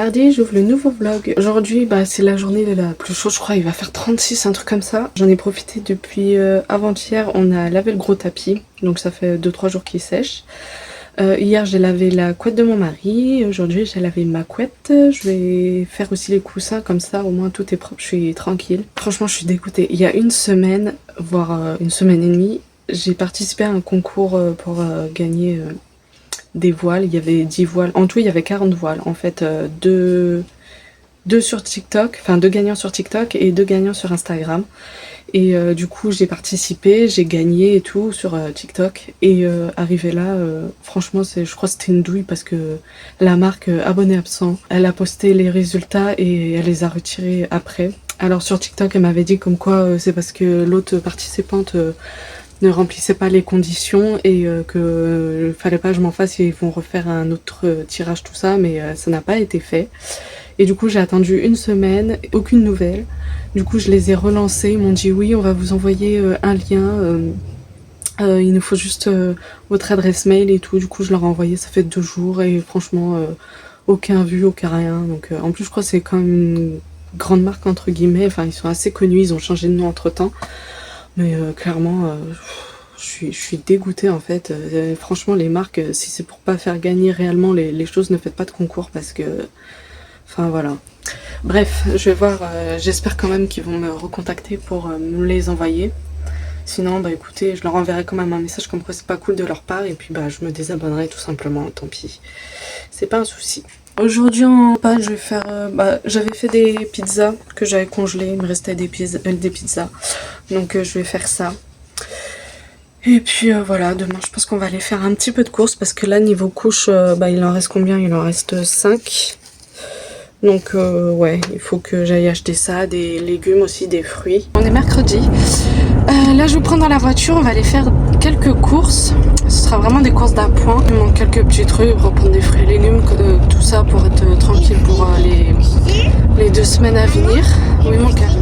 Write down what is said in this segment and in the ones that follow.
mardi, j'ouvre le nouveau vlog. Aujourd'hui, c'est la journée la plus chaude, je crois, il va faire 36, un truc comme ça. J'en ai profité depuis avant-hier, on a lavé le gros tapis, donc ça fait 2-3 jours qu'il sèche. Hier j'ai lavé la couette de mon mari, aujourd'hui j'ai lavé ma couette. Je vais faire aussi les coussins, comme ça au moins tout est propre, je suis tranquille. Franchement je suis dégoûtée. Il y a une semaine, voire une semaine et demie, j'ai participé à un concours pour gagner des voiles. Il y avait 10 voiles, en tout il y avait 40 voiles en fait, deux sur TikTok, enfin 2 gagnants sur TikTok et 2 gagnants sur Instagram. Et du coup j'ai participé, j'ai gagné et tout sur TikTok. Et arrivé là, franchement je crois que c'était une douille parce que la marque abonné absent, elle a posté les résultats et elle les a retirés après. Alors sur TikTok elle m'avait dit comme quoi c'est parce que l'autre participante ne remplissait pas les conditions et que fallait pas que je m'en fasse et ils vont refaire un autre tirage tout ça, mais ça n'a pas été fait. Et du coup j'ai attendu une semaine, aucune nouvelle. Du coup je les ai relancés, ils m'ont dit oui on va vous envoyer un lien, il nous faut juste votre adresse mail et tout. Du coup je leur ai envoyé, ça fait 2 jours et franchement aucun vu, aucun rien. Donc en plus je crois que c'est quand même une grande marque entre guillemets, enfin ils sont assez connus, ils ont changé de nom entre temps. Mais clairement je suis dégoûtée en fait. Franchement les marques, si c'est pour pas faire gagner réellement les choses, ne faites pas de concours parce que... Enfin voilà. Bref, je vais voir, j'espère quand même qu'ils vont me recontacter pour me les envoyer. Sinon, écoutez, je leur enverrai quand même un message comme quoi c'est pas cool de leur part. Et puis je me désabonnerai tout simplement, tant pis. C'est pas un souci. Aujourd'hui en pâte, je vais faire... j'avais fait des pizzas que j'avais congelées, il me restait des pizzas. Donc je vais faire ça. Et puis voilà, demain je pense qu'on va aller faire un petit peu de courses. Parce que là, niveau couches, il en reste combien? Il en reste 5. Donc ouais, il faut que j'aille acheter ça, des légumes aussi, des fruits. On est mercredi. Là je vous prends dans la voiture, on va aller faire quelques courses. Ce sera vraiment des courses d'appoint. Il manque quelques petits trucs, reprendre des fruits et légumes, tout ça pour être tranquille pour les 2 semaines à venir. Oui mon cœur.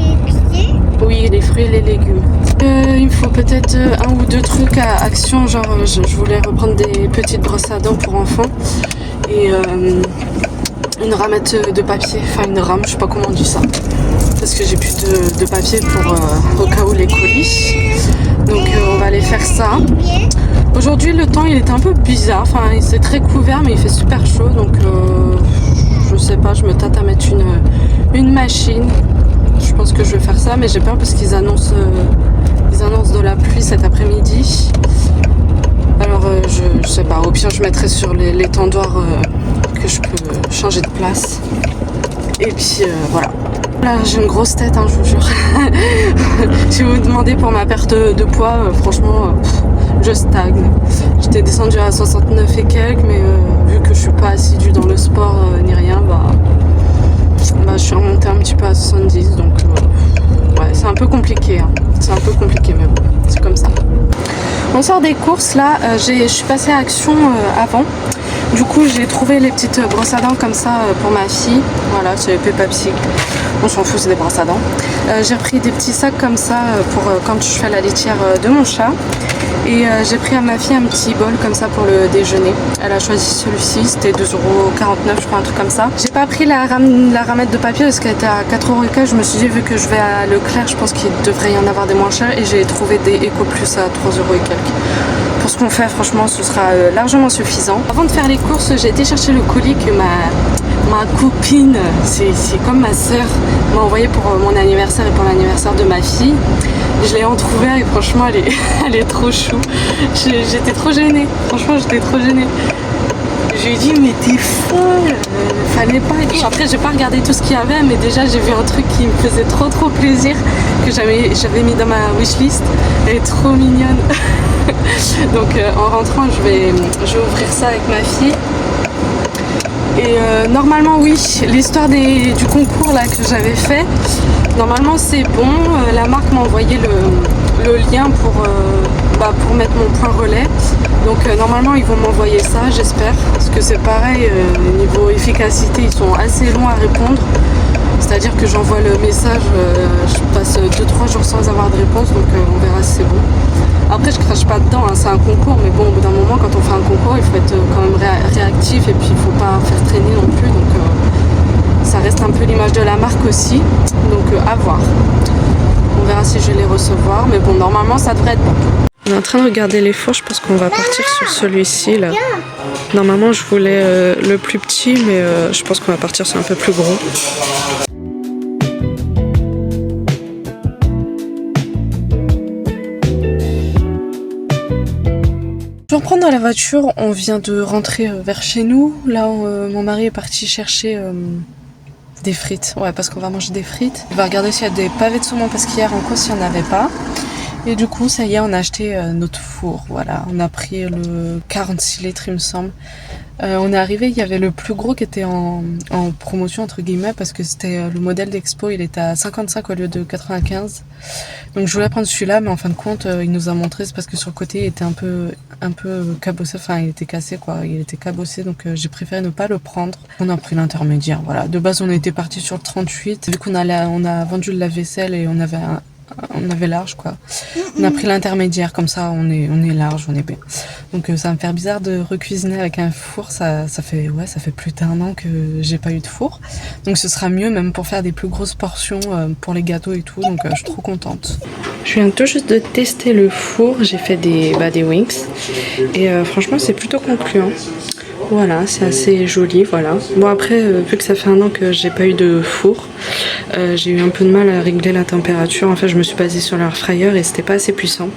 Oui, les fruits et les légumes. Il me faut peut-être 1 ou 2 trucs à action, genre je voulais reprendre des petites brosses à dents pour enfants. Et... une ramette de papier, enfin une rame, je sais pas comment on dit ça, parce que j'ai plus de papier pour au cas où les colis. Donc on va aller faire ça. Aujourd'hui le temps il était un peu bizarre, enfin c'est très couvert mais il fait super chaud, donc je sais pas, je me tâte à mettre une machine. Je pense que je vais faire ça, mais j'ai peur parce qu'ils annoncent de la pluie cet après-midi. Alors je sais pas, au pire je mettrai sur l'étendoir que je peux changer de place. Et puis voilà. Là j'ai une grosse tête, je vous jure. Si vous me demandez pour ma perte de poids, franchement je stagne. J'étais descendue à 69 et quelques, mais vu que je suis pas assidue dans le sport ni rien, je suis remontée un petit peu à 70, donc ouais, c'est un peu compliqué. C'est un peu compliqué, mais bon, c'est comme ça. On sort des courses là, je suis passée à Action avant. Du coup j'ai trouvé les petites brosses à dents comme ça pour ma fille. Voilà, c'est Peppa Pig. On s'en fout, c'est des brosses à dents. J'ai pris des petits sacs comme ça pour quand je fais la litière de mon chat. Et j'ai pris à ma fille un petit bol comme ça pour le déjeuner. Elle a choisi celui-ci, c'était 2,49 € je crois, un truc comme ça. J'ai pas pris la ramette de papier parce qu'elle était à 4 € et quelques. Je me suis dit vu que je vais à Leclerc, je pense qu'il devrait y en avoir des moins chers. Et j'ai trouvé des Eco Plus à 3 € et quelques. Pour ce qu'on fait, franchement, ce sera largement suffisant. Avant de faire les courses, j'ai été chercher le colis que ma copine, c'est comme ma soeur, m'a envoyé pour mon anniversaire et pour l'anniversaire de ma fille. Je l'ai entrouvert et franchement elle est trop chou. J'étais trop gênée, franchement j'étais trop gênée. Je lui ai dit mais t'es folle, fallait pas et tout. Après j'ai pas regardé tout ce qu'il y avait, mais déjà j'ai vu un truc qui me faisait trop plaisir, que j'avais mis dans ma wishlist. Elle est trop mignonne. Donc en rentrant je vais ouvrir ça avec ma fille. Et normalement oui, l'histoire du concours là que j'avais fait, normalement c'est bon. La marque m'a envoyé le lien pour mettre mon point relais. Donc normalement ils vont m'envoyer ça, j'espère. Parce que c'est pareil, niveau efficacité ils sont assez longs à répondre. C'est-à-dire que j'envoie le message, je passe 2-3 jours sans avoir de réponse, donc on verra si c'est bon. Après je crache pas dedans, c'est un concours, mais bon au bout d'un moment quand on fait un concours il faut être quand même réactif et puis il faut pas faire traîner non plus, donc ça reste un peu l'image de la marque aussi. Donc à voir. On verra si je vais les recevoir. Mais bon, normalement ça devrait être bon. On est en train de regarder les fours. Je pense qu'on va partir sur celui-ci là. Normalement je voulais le plus petit, mais je pense qu'on va partir sur un peu plus gros. Je reprends dans la voiture, on vient de rentrer vers chez nous. Là, mon mari est parti chercher des frites. Ouais, parce qu'on va manger des frites. Il va regarder s'il y a des pavés de saumon, parce qu'hier en course, il n'y en avait pas. Et du coup, ça y est, on a acheté notre four. Voilà, on a pris le 46 litres, il me semble. On est arrivé, il y avait le plus gros qui était en promotion, entre guillemets, parce que c'était le modèle d'Expo, il était à 55 au lieu de 95. Donc je voulais prendre celui-là, mais en fin de compte, il nous a montré, c'est parce que sur le côté, il était un peu cabossé, enfin il était cassé quoi, il était cabossé, donc j'ai préféré ne pas le prendre. On a pris l'intermédiaire, voilà. De base, on était parti sur le 38, vu qu'on on a vendu le lave-vaisselle et on avait large quoi. On a pris l'intermédiaire, comme ça on est large, on est bien. Donc ça va me faire bizarre de recuisiner avec un four, ça fait plus d'1 an que j'ai pas eu de four. Donc ce sera mieux même pour faire des plus grosses portions pour les gâteaux et tout, donc je suis trop contente. Je viens tout juste de tester le four, j'ai fait des wings et franchement c'est plutôt concluant. Voilà, c'est assez joli, voilà. Bon après, vu que ça fait 1 an que j'ai pas eu de four, j'ai eu un peu de mal à régler la température. En fait, je me suis basée sur l'air fryer et c'était pas assez puissant.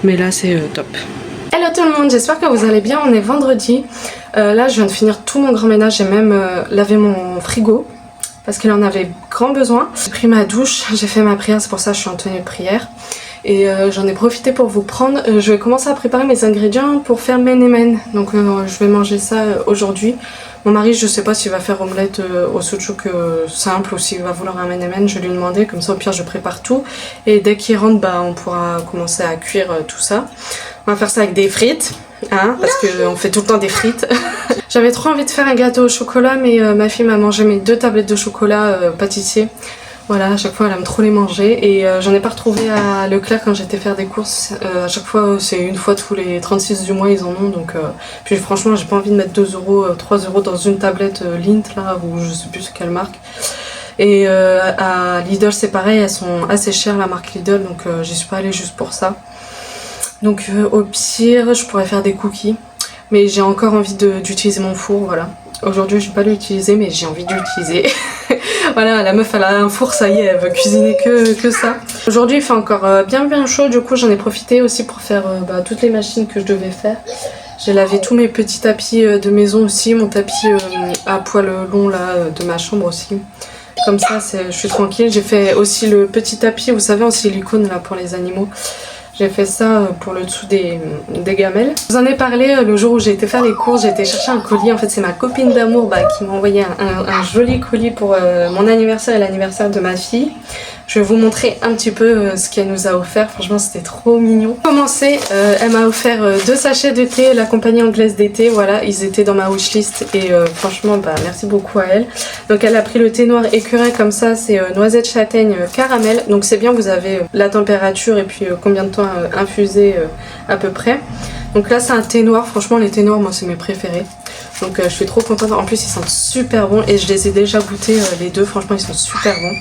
Mais là, c'est top. Hello tout le monde, j'espère que vous allez bien. On est vendredi. Là, je viens de finir tout mon grand ménage. J'ai même lavé mon frigo parce qu'il en avait grand besoin. J'ai pris ma douche, j'ai fait ma prière, c'est pour ça que je suis en tenue de prière. Et j'en ai profité pour vous prendre. Je vais commencer à préparer mes ingrédients pour faire menemen. Donc je vais manger ça aujourd'hui. Mon mari, je sais pas s'il va faire omelette au sucuk simple ou s'il va vouloir un menemen. Je vais lui demander, comme ça au pire je prépare tout. Et dès qu'il rentre, bah, on pourra commencer à cuire tout ça. On va faire ça avec des frites, hein, parce qu'on fait tout le temps des frites. J'avais trop envie de faire un gâteau au chocolat, mais ma fille m'a mangé mes 2 tablettes de chocolat pâtissier. Voilà, à chaque fois elle aime trop les manger et j'en ai pas retrouvé à Leclerc quand j'étais faire des courses. À chaque fois c'est une fois tous les 36 du mois ils en ont, donc puis franchement j'ai pas envie de mettre 2 €, 3 € dans une tablette Lindt là, ou je sais plus quelle marque. Et à Lidl c'est pareil, elles sont assez chères la marque Lidl, donc j'y suis pas allée juste pour ça. Donc au pire je pourrais faire des cookies, mais j'ai encore envie d'utiliser mon four, voilà. Aujourd'hui je vais pas l'utiliser mais j'ai envie d'utiliser. Voilà, la meuf elle a un four, ça y est, elle veut cuisiner que ça. Aujourd'hui il fait encore bien chaud, du coup j'en ai profité aussi pour faire toutes les machines que je devais faire. J'ai lavé tous mes petits tapis de maison aussi, mon tapis à poil long là de ma chambre aussi. Comme ça je suis tranquille. J'ai fait aussi le petit tapis, vous savez, en silicone là pour les animaux. J'ai fait ça pour le dessous des gamelles. Je vous en ai parlé le jour où j'ai été faire les courses, j'ai été chercher un colis. En fait c'est ma copine d'amour qui m'a envoyé un joli colis pour mon anniversaire et l'anniversaire de ma fille. Je vais vous montrer un petit peu ce qu'elle nous a offert. Franchement c'était trop mignon. Pour commencer, elle m'a offert 2 sachets de thé, la compagnie anglaise d'été. Voilà, ils étaient dans ma wishlist et franchement merci beaucoup à elle. Donc elle a pris le thé noir écureuil, comme ça c'est noisette châtaigne caramel. Donc c'est bien, vous avez la température et puis combien de temps infusé à peu près. Donc là c'est un thé noir, franchement les thés noirs moi c'est mes préférés. Donc je suis trop contente, en plus ils sentent super bons et je les ai déjà goûtés les deux, franchement ils sont super bons.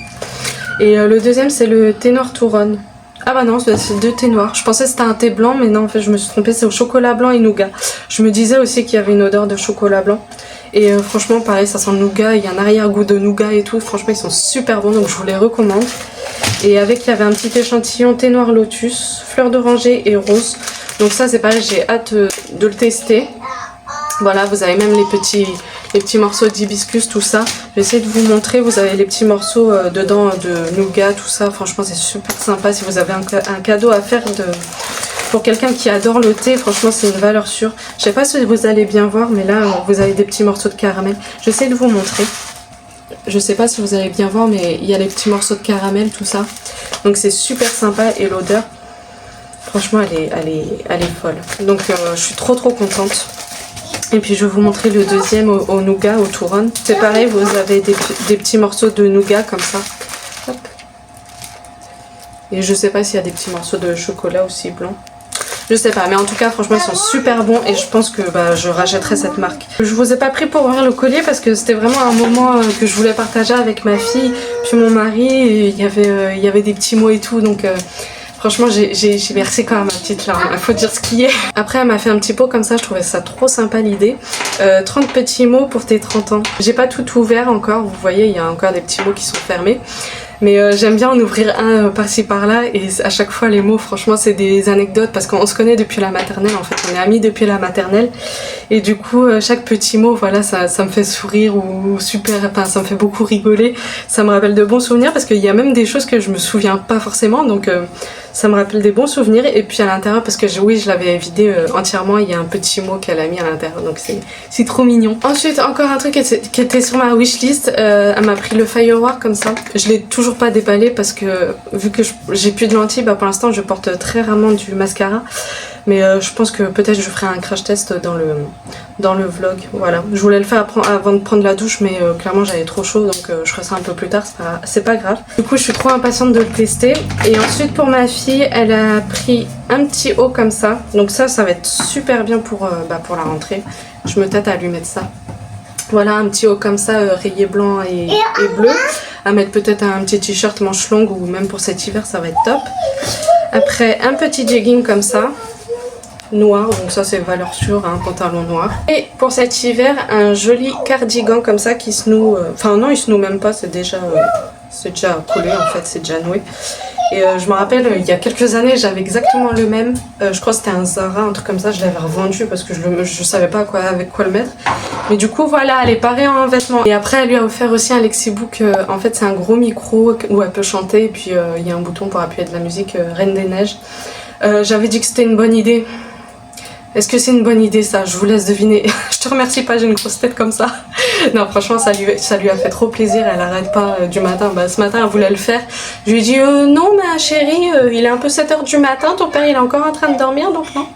Et le deuxième c'est le thé noir Touron. Ah bah non, c'est 2 thés noirs. Je pensais que c'était un thé blanc, mais non en fait je me suis trompée, c'est au chocolat blanc et nougat. Je me disais aussi qu'il y avait une odeur de chocolat blanc. Et franchement pareil, ça sent le nougat, il y a un arrière-goût de nougat et tout. Franchement ils sont super bons, donc je vous les recommande. Et avec il y avait un petit échantillon thé noir lotus, fleur d'oranger et rose. Donc ça c'est pareil, j'ai hâte de le tester. Voilà, vous avez même les petits morceaux d'hibiscus, tout ça. Je vais essayer de vous montrer, vous avez les petits morceaux dedans de nougat, tout ça. Franchement c'est super sympa si vous avez un cadeau à faire pour quelqu'un qui adore le thé. Franchement c'est une valeur sûre. Je sais pas si vous allez bien voir, mais là vous avez des petits morceaux de caramel. J'essaie de vous montrer. Je sais pas si vous allez bien voir, mais il y a les petits morceaux de caramel, tout ça. Donc c'est super sympa et l'odeur, franchement elle est folle. Donc je suis trop contente. Et puis je vais vous montrer le deuxième au nougat, au Touron. C'est pareil, vous avez des petits morceaux de nougat comme ça. Hop. Et je sais pas s'il y a des petits morceaux de chocolat aussi blanc. Je sais pas, mais en tout cas franchement ils sont super bons et je pense que je rachèterai cette marque. Je vous ai pas pris pour ouvrir le collier parce que c'était vraiment un moment que je voulais partager avec ma fille puis mon mari et il y avait des petits mots et tout donc franchement j'ai versé quand même ma petite larme, il faut dire ce qui est. Après elle m'a fait un petit pot comme ça, je trouvais ça trop sympa l'idée. 30 petits mots pour tes 30 ans. J'ai pas tout ouvert encore, vous voyez il y a encore des petits mots qui sont fermés. Mais j'aime bien en ouvrir un par-ci par-là et à chaque fois les mots franchement c'est des anecdotes parce qu'on se connaît depuis la maternelle en fait, on est amis depuis la maternelle et du coup chaque petit mot voilà ça me fait sourire ou super, enfin ça me fait beaucoup rigoler, ça me rappelle de bons souvenirs parce qu'il y a même des choses que je me souviens pas forcément donc ça me rappelle des bons souvenirs et puis à l'intérieur parce que oui je l'avais vidé entièrement, il y a un petit mot qu'elle a mis à l'intérieur donc c'est trop mignon. Ensuite encore un truc qui était sur ma wishlist, elle m'a pris le Firework comme ça, je l'ai toujours pas déballé parce que vu que j'ai plus de lentilles pour l'instant je porte très rarement du mascara mais je pense que peut-être je ferai un crash test dans le vlog. Voilà, je voulais le faire avant de prendre la douche mais clairement j'avais trop chaud donc je ferai ça un peu plus tard, c'est pas grave. Du coup je suis trop impatiente de le tester. Et ensuite pour ma fille elle a pris un petit haut comme ça, donc ça va être super bien pour la rentrée. Je me tâte à lui mettre ça. Voilà un petit haut comme ça rayé blanc et bleu, à mettre peut-être un petit t-shirt manche longue ou même pour cet hiver ça va être top. Après un petit jegging comme ça, noir, donc ça c'est valeur sûre, un pantalon noir. Et pour cet hiver un joli cardigan comme ça qui se noue, enfin non il se noue même pas, c'est déjà collé en fait, c'est déjà noué. Et je me rappelle il y a quelques années j'avais exactement le même, je crois que c'était un Zara, un truc comme ça, je l'avais revendu parce que je savais pas avec quoi le mettre. Mais du coup voilà, elle est parée en vêtements. Et après elle lui a offert aussi un Lexibook, en fait c'est un gros micro où elle peut chanter et puis il y a un bouton pour appuyer de la musique, Reine des Neiges. J'avais dit que c'était une bonne idée. Est-ce que c'est une bonne idée ça? Je vous laisse deviner. Je te remercie pas, j'ai une grosse tête comme ça. Non franchement ça lui a fait trop plaisir, elle arrête pas du matin. Ce matin elle voulait le faire. Je lui ai dit non ma chérie, il est un peu 7h du matin, ton père il est encore en train de dormir donc non.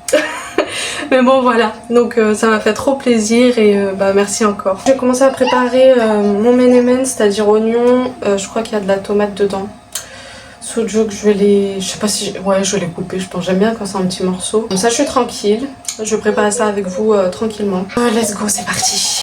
Mais bon voilà, donc ça m'a fait trop plaisir et merci encore. J'ai commencé à préparer mon menemen, c'est-à-dire oignon, je crois qu'il y a de la tomate dedans. Sujuk, je sais pas si... Ouais, je vais les couper, je pense. J'aime bien quand c'est un petit morceau. Comme ça, je suis tranquille. Je vais préparer ça avec vous tranquillement. Let's go, c'est parti.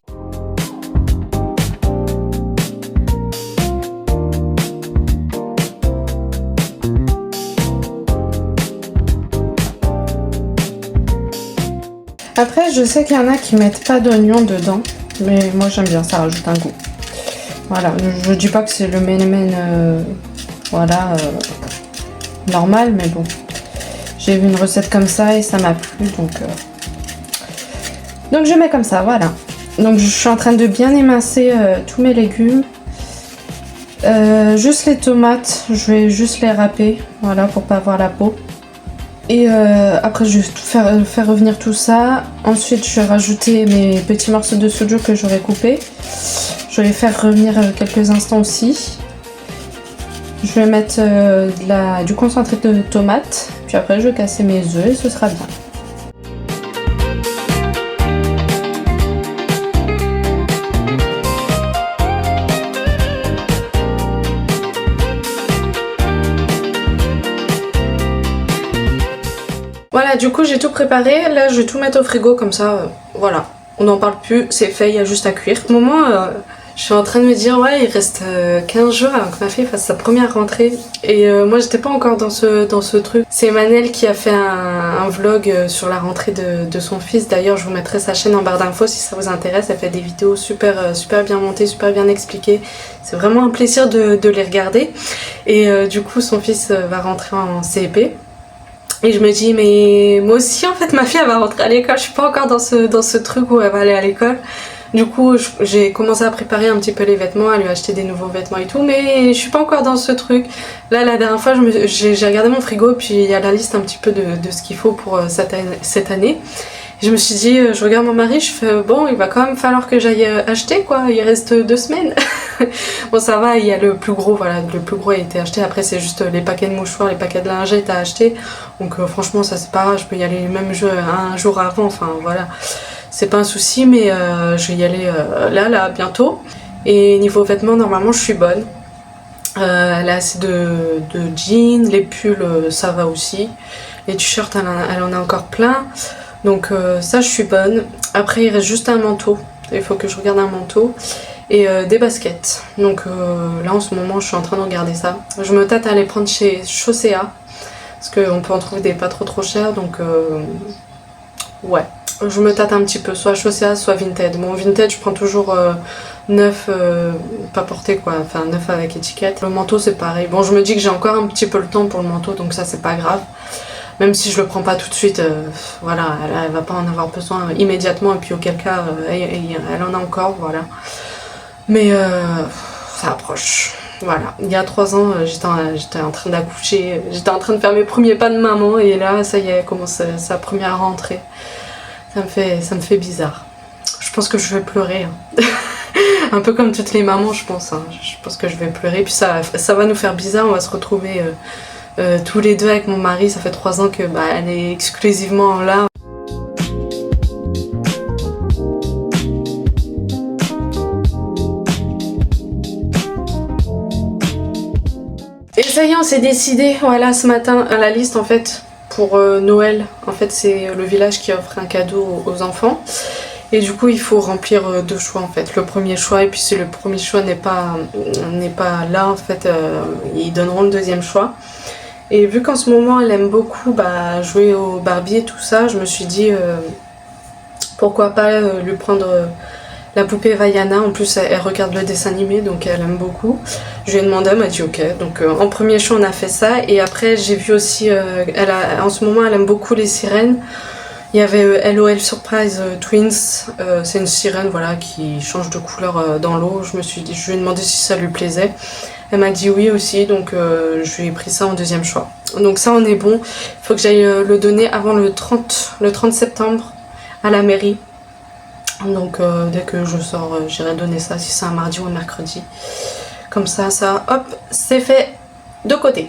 Après, je sais qu'il y en a qui mettent pas d'oignon dedans. Mais moi, j'aime bien, ça rajoute un goût. Voilà, je dis pas que c'est le menemen... Voilà, normal, mais bon. J'ai vu une recette comme ça et ça m'a plu, donc je mets comme ça, voilà. Donc je suis en train de bien émincer tous mes légumes. Juste les tomates, je vais juste les râper, voilà, pour pas avoir la peau. Et après je vais faire revenir tout ça. Ensuite je vais rajouter mes petits morceaux de soju que j'aurais coupés. Je vais les faire revenir quelques instants aussi. Je vais mettre du concentré de tomate, puis après je vais casser mes œufs et ce sera bien. Voilà, du coup j'ai tout préparé, là je vais tout mettre au frigo comme ça, voilà. On n'en parle plus, c'est fait, il y a juste à cuire. Au moment, je suis en train de me dire ouais il reste 15 jours avant que ma fille fasse sa première rentrée et moi j'étais pas encore dans ce truc. C'est Manel qui a fait un vlog sur la rentrée de son fils, d'ailleurs je vous mettrai sa chaîne en barre d'infos si ça vous intéresse, elle fait des vidéos super bien montées, super bien expliquées, c'est vraiment un plaisir de les regarder et du coup son fils va rentrer en CEP. Et je me dis mais moi aussi en fait ma fille elle va rentrer à l'école, je suis pas encore dans ce truc où elle va aller à l'école. Du coup j'ai commencé à préparer un petit peu les vêtements, à lui acheter des nouveaux vêtements et tout, mais je suis pas encore dans ce truc. Là la dernière fois j'ai regardé mon frigo puis il y a la liste un petit peu de ce qu'il faut pour cette année. Et je me suis dit, je regarde mon mari, je fais bon il va quand même falloir que j'aille acheter quoi, il reste 2 semaines. Bon ça va, il y a le plus gros, voilà, le plus gros a été acheté, après c'est juste les paquets de mouchoirs, les paquets de lingettes à acheter. Donc franchement ça c'est pas grave, je peux y aller même un jour avant, enfin voilà. C'est pas un souci mais je vais y aller là bientôt. Et niveau vêtements normalement je suis bonne. Elle a assez de jeans, les pulls ça va aussi. Les t-shirts, elle en a encore plein. Donc ça, je suis bonne. Après, il reste juste un manteau. Il faut que je regarde un manteau. Et des baskets. Donc là, en ce moment, je suis en train de regarder ça. Je me tâte à aller prendre chez Chaussea. Parce qu'on peut en trouver des pas trop chers. Donc ouais. Je me tâte un petit peu. Soit Chaussea, soit Vinted. Bon, Vinted, je prends toujours neuf, pas porté quoi. Enfin, neuf avec étiquette. Le manteau, c'est pareil. Bon, je me dis que j'ai encore un petit peu le temps pour le manteau. Donc ça, c'est pas grave. Même si je le prends pas tout de suite, voilà, elle va pas en avoir besoin immédiatement, et puis auquel cas, elle en a encore, voilà. Mais ça approche. Voilà, il y a 3 ans, j'étais en train d'accoucher, j'étais en train de faire mes premiers pas de maman, et là, ça y est, elle commence sa première rentrée. Ça me fait bizarre. Je pense que je vais pleurer. Hein. Un peu comme toutes les mamans, je pense. Hein. Je pense que je vais pleurer, puis ça va nous faire bizarre, on va se retrouver... tous les deux avec mon mari, ça fait 3 ans que elle est exclusivement là. Et ça y est, on s'est décidé, voilà, ce matin, à la liste en fait, pour Noël. En fait, c'est le village qui offre un cadeau aux enfants. Et du coup, il faut remplir 2 choix en fait. Le premier choix, et puis si le premier choix n'est pas là, en fait, ils donneront le deuxième choix. Et vu qu'en ce moment elle aime beaucoup jouer au Barbie et tout ça, je me suis dit pourquoi pas lui prendre la poupée Vaiana. En plus elle regarde le dessin animé, donc elle aime beaucoup. Je lui ai demandé, elle m'a dit ok. Donc en premier choix on a fait ça, et après j'ai vu aussi, en ce moment elle aime beaucoup les sirènes. Il y avait LOL Surprise Twins, c'est une sirène voilà, qui change de couleur dans l'eau. Je lui ai demandé si ça lui plaisait. Elle m'a dit oui aussi, donc je lui ai pris ça en deuxième choix. Donc ça on est bon, il faut que j'aille le donner avant le 30 septembre à la mairie. Donc dès que je sors, j'irai donner ça, si c'est un mardi ou un mercredi. Comme ça, hop, c'est fait de côté.